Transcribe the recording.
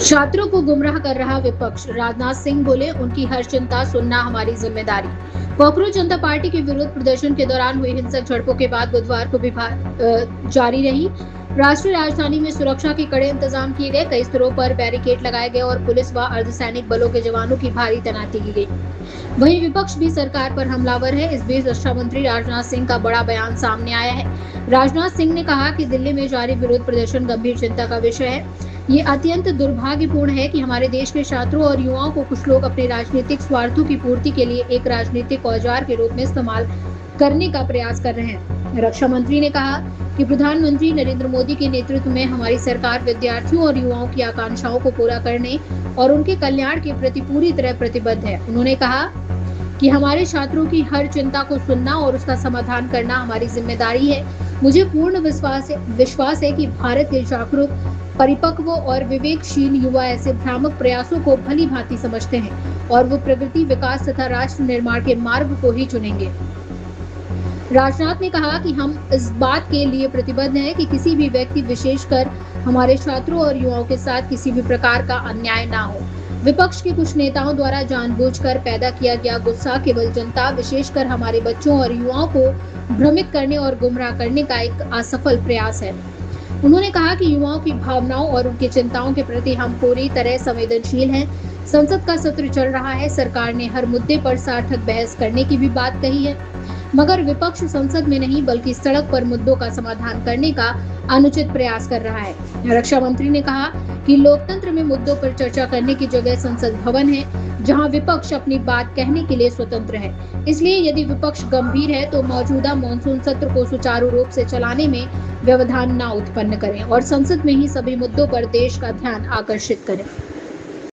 छात्रों को गुमराह कर रहा विपक्ष, राजनाथ सिंह बोले उनकी हर चिंता सुनना हमारी जिम्मेदारी। कॉकरोच जनता पार्टी के विरोध प्रदर्शन के दौरान हुई हिंसक झड़पों के बाद बुधवार को भी जारी रही। राष्ट्रीय राजधानी में सुरक्षा के कड़े इंतजाम किए गए, कई स्तरों पर बैरिकेड लगाए गए और पुलिस व अर्धसैनिक बलों के जवानों की भारी तैनाती की गई। वहीं विपक्ष भी सरकार पर हमलावर है। इस बीच रक्षा मंत्री राजनाथ सिंह का बड़ा बयान सामने आया है। राजनाथ सिंह ने कहा कि दिल्ली में जारी विरोध प्रदर्शन गंभीर चिंता का विषय है। ये अत्यंत दुर्भाग्यपूर्ण है कि हमारे देश के छात्रों और युवाओं को कुछ लोग अपने राजनीतिक स्वार्थों की पूर्ति के लिए एक राजनीतिक औजार के रूप में इस्तेमाल करने का प्रयास कर रहे हैं। रक्षा मंत्री ने कहा कि प्रधानमंत्री नरेंद्र मोदी के नेतृत्व में हमारी सरकार विद्यार्थियों और युवाओं की आकांक्षाओं को पूरा करने और उनके कल्याण के प्रति पूरी तरह प्रतिबद्ध है। उन्होंने कहा कि हमारे छात्रों की हर चिंता को सुनना और उसका समाधान करना हमारी जिम्मेदारी है। मुझे पूर्ण विश्वास है कि भारत के जागरूक, परिपक्व और विवेकशील युवा ऐसे भ्रामक प्रयासों को भली भांति समझते हैं और वो प्रगति, विकास तथा राष्ट्र निर्माण के मार्ग को ही चुनेंगे। राजनाथ ने कहा कि हम इस बात के लिए प्रतिबद्ध हैं कि किसी भी व्यक्ति, विशेषकर हमारे छात्रों और युवाओं के साथ किसी भी प्रकार का अन्याय ना हो। विपक्ष के कुछ नेताओं द्वारा जानबूझकर पैदा किया गया गुस्सा केवल जनता, विशेषकर हमारे बच्चों और युवाओं को भ्रमित करने और गुमराह करने का एक असफल प्रयास है। उन्होंने कहा कि युवाओं की भावनाओं और उनकी चिंताओं के प्रति हम पूरी तरह संवेदनशील हैं। संसद का सत्र चल रहा है, सरकार ने हर मुद्दे पर सार्थक बहस करने की भी बात कही है, मगर विपक्ष संसद में नहीं बल्कि सड़क पर मुद्दों का समाधान करने का अनुचित प्रयास कर रहा है। रक्षा मंत्री ने कहा कि लोकतंत्र में मुद्दों पर चर्चा करने की जगह संसद भवन है, जहां विपक्ष अपनी बात कहने के लिए स्वतंत्र है। इसलिए यदि विपक्ष गंभीर है तो मौजूदा मॉनसून सत्र को सुचारू रूप से चलाने में व्यवधान न उत्पन्न करें और संसद में ही सभी मुद्दों पर देश का ध्यान आकर्षित करें।